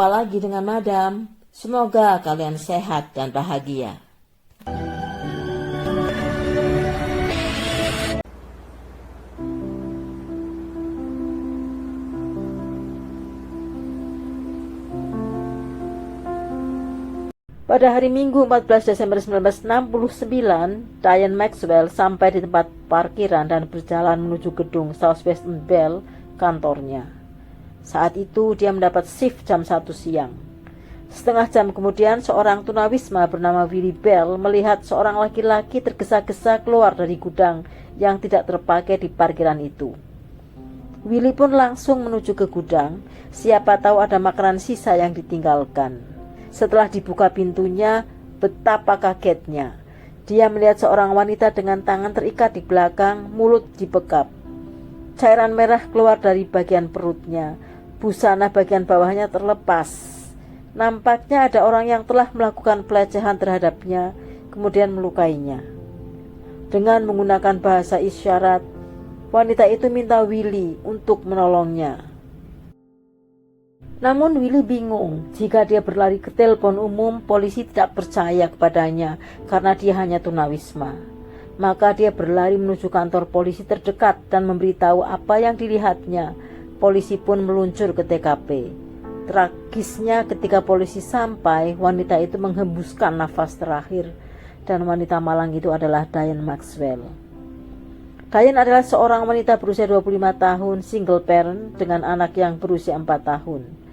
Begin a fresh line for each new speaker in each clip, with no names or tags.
lagi dengan Madam. Semoga kalian sehat dan bahagia. Pada hari Minggu 14 Desember 1969, Diane Maxwell sampai di tempat parkiran dan berjalan menuju gedung Southwest Bell, kantornya. Saat itu dia mendapat shift jam 1 siang. Setengah jam kemudian seorang tunawisma bernama Willie Bell melihat seorang laki-laki tergesa-gesa keluar dari gudang yang tidak terpakai di parkiran itu. Willie pun langsung menuju ke gudang, siapa tahu ada makanan sisa yang ditinggalkan. Setelah dibuka pintunya, betapa kagetnya. Dia melihat seorang wanita dengan tangan terikat di belakang, mulut dibekap. Cairan merah keluar dari bagian perutnya. Busana bagian bawahnya terlepas. Nampaknya ada orang yang telah melakukan pelecehan terhadapnya, kemudian melukainya. Dengan menggunakan bahasa isyarat, wanita itu minta Willie untuk menolongnya. Namun Willie bingung. Jika dia berlari ke telepon umum, polisi tidak percaya kepadanya karena dia hanya tunawisma. Maka dia berlari menuju kantor polisi terdekat dan memberitahu apa yang dilihatnya. Polisi pun meluncur ke TKP. Tragisnya ketika polisi sampai, wanita itu menghembuskan nafas terakhir dan wanita malang itu adalah Diane Maxwell. Diane adalah seorang wanita berusia 25 tahun, single parent dengan anak yang berusia 4 tahun.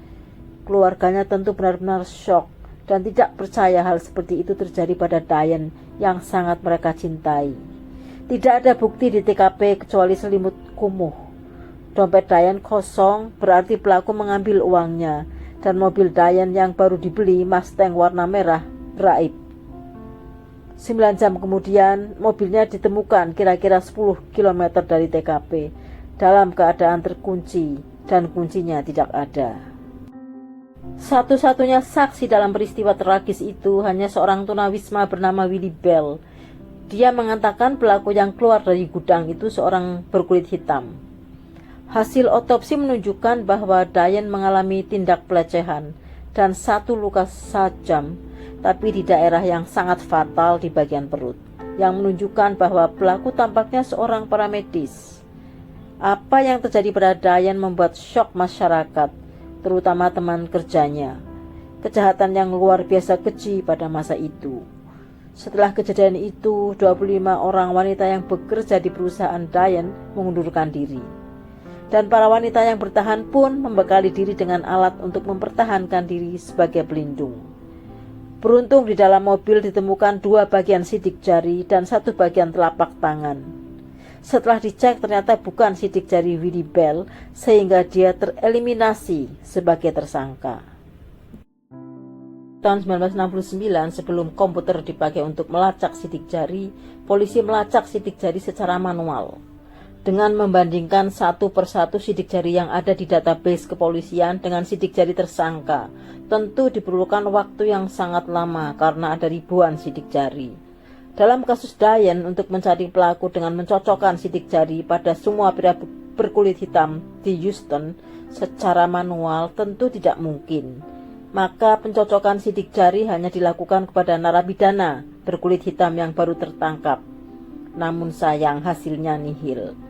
Keluarganya tentu benar-benar syok dan tidak percaya hal seperti itu terjadi pada Diane yang sangat mereka cintai. Tidak ada bukti di TKP kecuali selimut kumuh. Dompet Diane kosong, berarti pelaku mengambil uangnya, dan mobil Diane yang baru dibeli, Mustang warna merah, raib. 9 jam kemudian, mobilnya ditemukan kira-kira 10 km dari TKP dalam keadaan terkunci dan kuncinya tidak ada. Satu-satunya saksi dalam peristiwa tragis itu hanya seorang tunawisma bernama Willie Bell. Dia mengatakan pelaku yang keluar dari gudang itu seorang berkulit hitam. Hasil otopsi menunjukkan bahwa Diane mengalami tindak pelecehan dan 1 luka tajam, tapi di daerah yang sangat fatal di bagian perut, yang menunjukkan bahwa pelaku tampaknya seorang paramedis. Apa yang terjadi pada Diane membuat syok masyarakat, terutama teman kerjanya. Kejahatan yang luar biasa keji pada masa itu. Setelah kejadian itu, 25 orang wanita yang bekerja di perusahaan Diane mengundurkan diri. Dan para wanita yang bertahan pun membekali diri dengan alat untuk mempertahankan diri sebagai pelindung. Beruntung di dalam mobil ditemukan 2 bagian sidik jari dan 1 bagian telapak tangan. Setelah dicek ternyata bukan sidik jari Willie Bell, sehingga dia tereliminasi sebagai tersangka. Tahun 1969, sebelum komputer dipakai untuk melacak sidik jari, polisi melacak sidik jari secara manual. Dengan membandingkan satu persatu sidik jari yang ada di database kepolisian dengan sidik jari tersangka, tentu diperlukan waktu yang sangat lama karena ada ribuan sidik jari. Dalam kasus Diane, untuk mencari pelaku dengan mencocokkan sidik jari pada semua pria berkulit hitam di Houston secara manual tentu tidak mungkin. Maka pencocokan sidik jari hanya dilakukan kepada narapidana berkulit hitam yang baru tertangkap. Namun sayang, hasilnya nihil.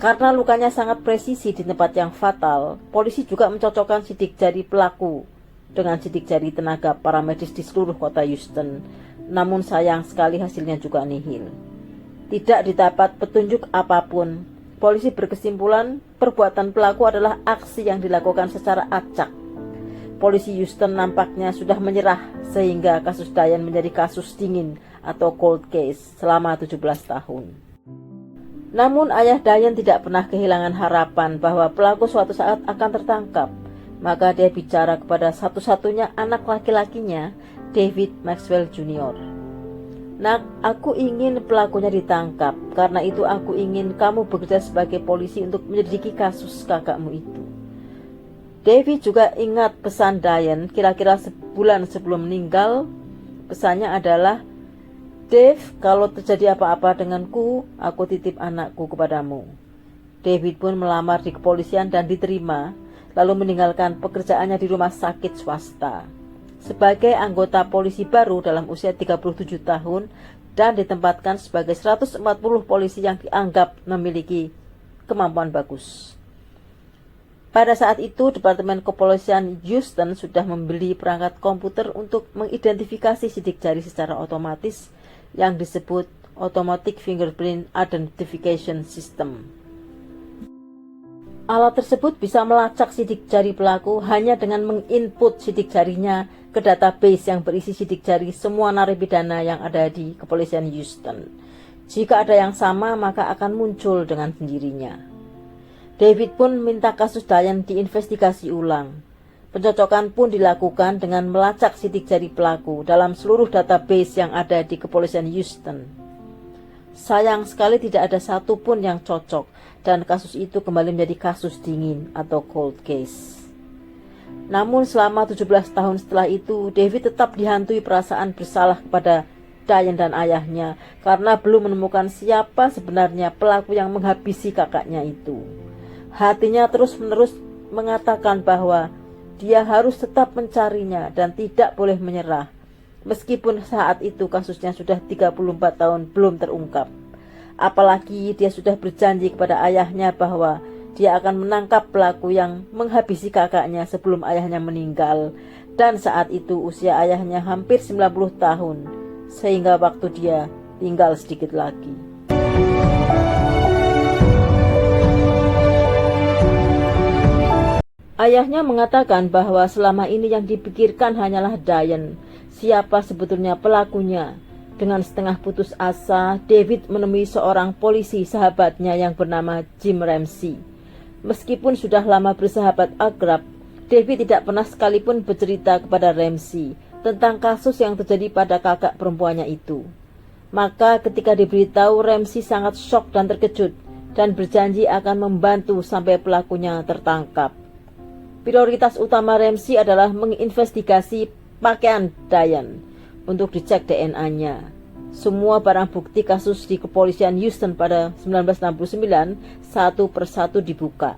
Karena lukanya sangat presisi di tempat yang fatal, polisi juga mencocokkan sidik jari pelaku dengan sidik jari tenaga paramedis di seluruh kota Houston. Namun sayang sekali hasilnya juga nihil. Tidak didapat petunjuk apapun. Polisi berkesimpulan perbuatan pelaku adalah aksi yang dilakukan secara acak. Polisi Houston nampaknya sudah menyerah sehingga kasus Diane menjadi kasus dingin atau cold case selama 17 tahun. Namun ayah Diane tidak pernah kehilangan harapan bahwa pelaku suatu saat akan tertangkap. Maka dia bicara kepada satu-satunya anak laki-lakinya, David Maxwell Jr. Nak, aku ingin pelakunya ditangkap. Karena itu aku ingin kamu bekerja sebagai polisi untuk menyelidiki kasus kakakmu itu. David juga ingat pesan Diane kira-kira sebulan sebelum meninggal. Pesannya adalah, Dave, kalau terjadi apa-apa denganku, aku titip anakku kepadamu. David pun melamar di kepolisian dan diterima. lalu meninggalkan pekerjaannya di rumah sakit swasta. Sebagai anggota polisi baru dalam usia 37 tahun dan ditempatkan sebagai 140 polisi yang dianggap memiliki kemampuan bagus. Pada saat itu, Departemen Kepolisian Houston sudah membeli perangkat komputer untuk mengidentifikasi sidik jari secara otomatis yang disebut Automatic Fingerprint Identification System. Alat tersebut bisa melacak sidik jari pelaku hanya dengan menginput sidik jarinya ke database yang berisi sidik jari semua narapidana yang ada di Kepolisian Houston. Jika ada yang sama, maka akan muncul dengan sendirinya. David pun minta kasus Diane diinvestigasi ulang. Pencocokan pun dilakukan dengan melacak sidik jari pelaku dalam seluruh database yang ada di Kepolisian Houston. Sayang sekali tidak ada satupun yang cocok dan kasus itu kembali menjadi kasus dingin atau cold case. Namun selama 17 tahun setelah itu, David tetap dihantui perasaan bersalah kepada Diane dan ayahnya karena belum menemukan siapa sebenarnya pelaku yang menghabisi kakaknya itu. Hatinya terus-menerus mengatakan bahwa dia harus tetap mencarinya dan tidak boleh menyerah. Meskipun saat itu kasusnya sudah 34 tahun belum terungkap. Apalagi dia sudah berjanji kepada ayahnya bahwa dia akan menangkap pelaku yang menghabisi kakaknya sebelum ayahnya meninggal. Dan saat itu usia ayahnya hampir 90 tahun, sehingga waktu dia tinggal sedikit lagi. Ayahnya mengatakan bahwa selama ini yang dipikirkan hanyalah Diane, siapa sebetulnya pelakunya. Dengan setengah putus asa, David menemui seorang polisi sahabatnya yang bernama Jim Ramsey. Meskipun sudah lama bersahabat akrab, David tidak pernah sekalipun bercerita kepada Ramsey tentang kasus yang terjadi pada kakak perempuannya itu. Maka ketika diberitahu, Ramsey sangat syok dan terkejut dan berjanji akan membantu sampai pelakunya tertangkap. Prioritas utama Ramsey adalah menginvestigasi pakaian Diane untuk dicek DNA-nya. Semua barang bukti kasus di Kepolisian Houston pada 1969 satu persatu dibuka.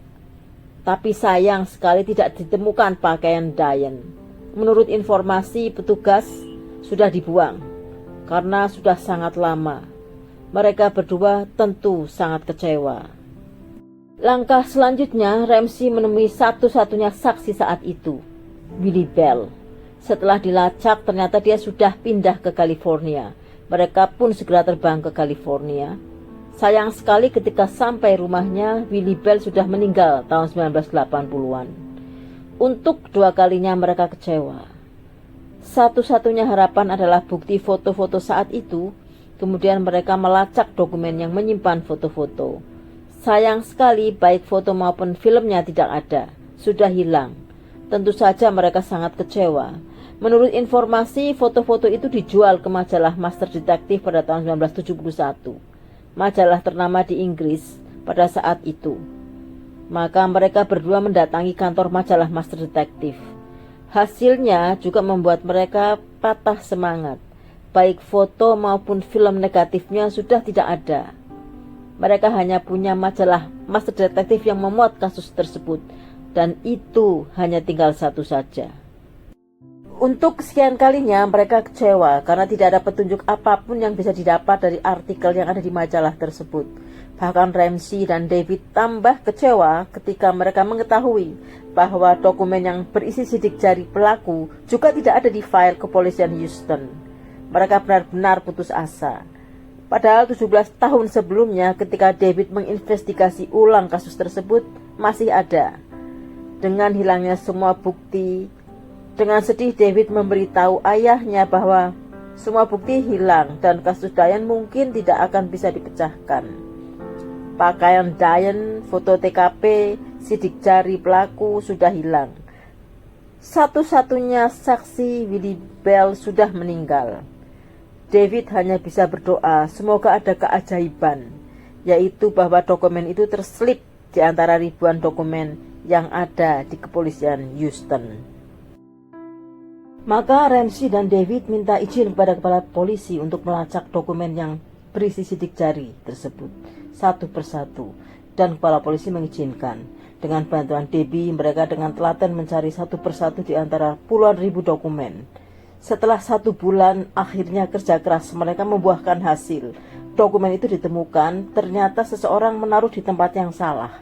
Tapi sayang sekali tidak ditemukan pakaian Diane. Menurut informasi, petugas sudah dibuang karena sudah sangat lama. Mereka berdua tentu sangat kecewa. Langkah selanjutnya, Ramsey menemui satu-satunya saksi saat itu, Willie Bell. Setelah dilacak, ternyata dia sudah pindah ke California. Mereka pun segera terbang ke California. Sayang sekali ketika sampai rumahnya, Willie Bell sudah meninggal tahun 1980-an. Untuk dua kalinya mereka kecewa. Satu-satunya harapan adalah bukti foto-foto saat itu. Kemudian mereka melacak dokumen yang menyimpan foto-foto. Sayang sekali baik foto maupun filmnya tidak ada, sudah hilang. Tentu saja mereka sangat kecewa. Menurut informasi, foto-foto itu dijual ke majalah Master Detective pada tahun 1971. Majalah ternama di Inggris pada saat itu. Maka mereka berdua mendatangi kantor majalah Master Detective. Hasilnya juga membuat mereka patah semangat. Baik foto maupun film negatifnya sudah tidak ada. Mereka hanya punya majalah Master Detective yang memuat kasus tersebut, dan itu hanya tinggal satu saja. Untuk kesekian kalinya mereka kecewa karena tidak ada petunjuk apapun yang bisa didapat dari artikel yang ada di majalah tersebut. Bahkan Ramsey dan David tambah kecewa ketika mereka mengetahui bahwa dokumen yang berisi sidik jari pelaku juga tidak ada di file Kepolisian Houston. Mereka benar-benar putus asa. Padahal 17 tahun sebelumnya ketika David menginvestigasi ulang kasus tersebut masih ada. Dengan hilangnya semua bukti, dengan sedih David memberitahu ayahnya bahwa semua bukti hilang dan kasus Diane mungkin tidak akan bisa dipecahkan. Pakaian Diane, foto TKP, sidik jari pelaku sudah hilang. Satu-satunya saksi Willie Bell sudah meninggal. David hanya bisa berdoa semoga ada keajaiban, yaitu bahwa dokumen itu terselip di antara ribuan dokumen yang ada di Kepolisian Houston. Maka Ramsey dan David minta izin kepada kepala polisi untuk melacak dokumen yang berisi sidik jari tersebut satu persatu, dan kepala polisi mengizinkan. Dengan bantuan Debbie, mereka dengan telaten mencari satu persatu di antara puluhan ribu dokumen. Setelah 1 bulan, akhirnya kerja keras mereka membuahkan hasil. Dokumen itu ditemukan, ternyata seseorang menaruh di tempat yang salah.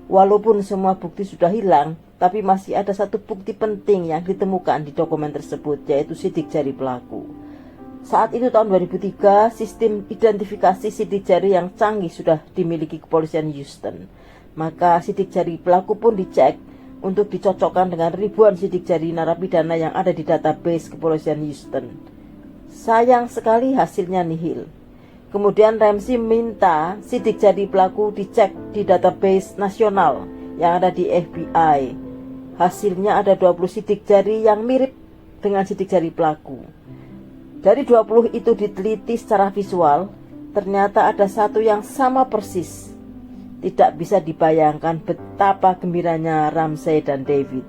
Walaupun semua bukti sudah hilang, tapi masih ada satu bukti penting yang ditemukan di dokumen tersebut, yaitu sidik jari pelaku. Saat itu tahun 2003, sistem identifikasi sidik jari yang canggih sudah dimiliki kepolisian Houston. Maka sidik jari pelaku pun dicek untuk dicocokkan dengan ribuan sidik jari narapidana yang ada di database kepolisian Houston. Sayang sekali hasilnya nihil. Kemudian Ramsey minta sidik jari pelaku dicek di database nasional yang ada di FBI. Hasilnya ada 20 sidik jari yang mirip dengan sidik jari pelaku. Dari 20 itu diteliti secara visual, ternyata ada satu yang sama persis. Tidak bisa dibayangkan betapa gembiranya Ramsey dan David.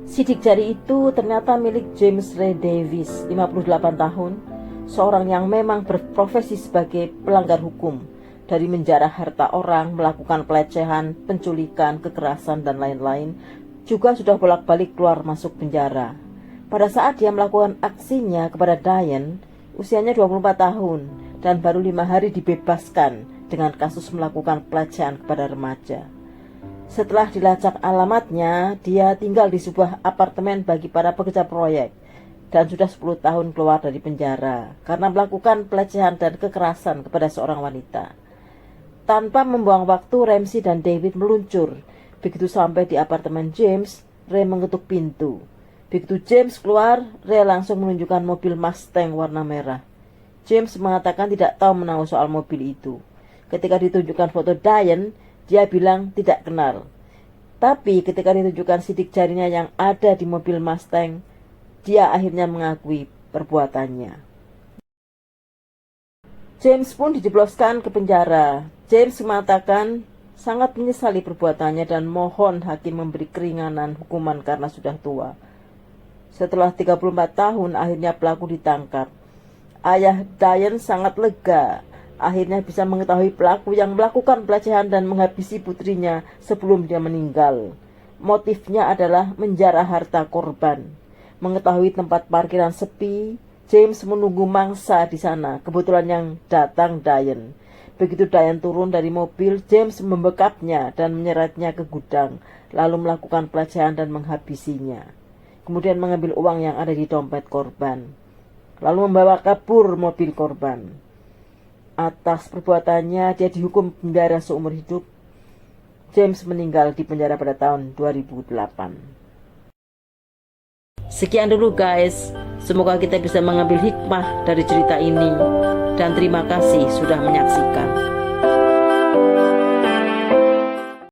Sidik jari itu ternyata milik James Ray Davis, 58 tahun, seorang yang memang berprofesi sebagai pelanggar hukum, dari menjarah harta orang, melakukan pelecehan, penculikan, kekerasan, dan lain-lain, juga sudah bolak-balik keluar masuk penjara. Pada saat dia melakukan aksinya kepada Diane, usianya 24 tahun, dan baru 5 hari dibebaskan dengan kasus melakukan pelecehan kepada remaja. Setelah dilacak alamatnya, dia tinggal di sebuah apartemen bagi para pekerja proyek, dan sudah 10 tahun keluar dari penjara karena melakukan pelecehan dan kekerasan kepada seorang wanita. Tanpa membuang waktu, Ramsey dan David meluncur. Begitu sampai di apartemen James, Ray mengetuk pintu. Begitu James keluar, Ray langsung menunjukkan mobil Mustang warna merah. James mengatakan tidak tahu menahu soal mobil itu. Ketika ditunjukkan foto Diane, dia bilang tidak kenal. Tapi ketika ditunjukkan sidik jarinya yang ada di mobil Mustang, dia akhirnya mengakui perbuatannya. James pun dijebloskan ke penjara. James mengatakan sangat menyesali perbuatannya dan mohon hakim memberi keringanan hukuman karena sudah tua. Setelah 34 tahun, akhirnya pelaku ditangkap. Ayah Diane sangat lega. Akhirnya bisa mengetahui pelaku yang melakukan pelecehan dan menghabisi putrinya sebelum dia meninggal. Motifnya adalah menjarah harta korban. Mengetahui tempat parkiran sepi, James menunggu mangsa di sana. Kebetulan yang datang Diane. Begitu Diane turun dari mobil, James membekapnya dan menyeretnya ke gudang, lalu melakukan pelecehan dan menghabisinya. Kemudian mengambil uang yang ada di dompet korban, lalu membawa kabur mobil korban. Atas perbuatannya, dia dihukum penjara seumur hidup. James meninggal di penjara pada tahun 2008. Sekian dulu guys, semoga kita bisa mengambil hikmah dari cerita ini. Dan terima kasih sudah menyaksikan.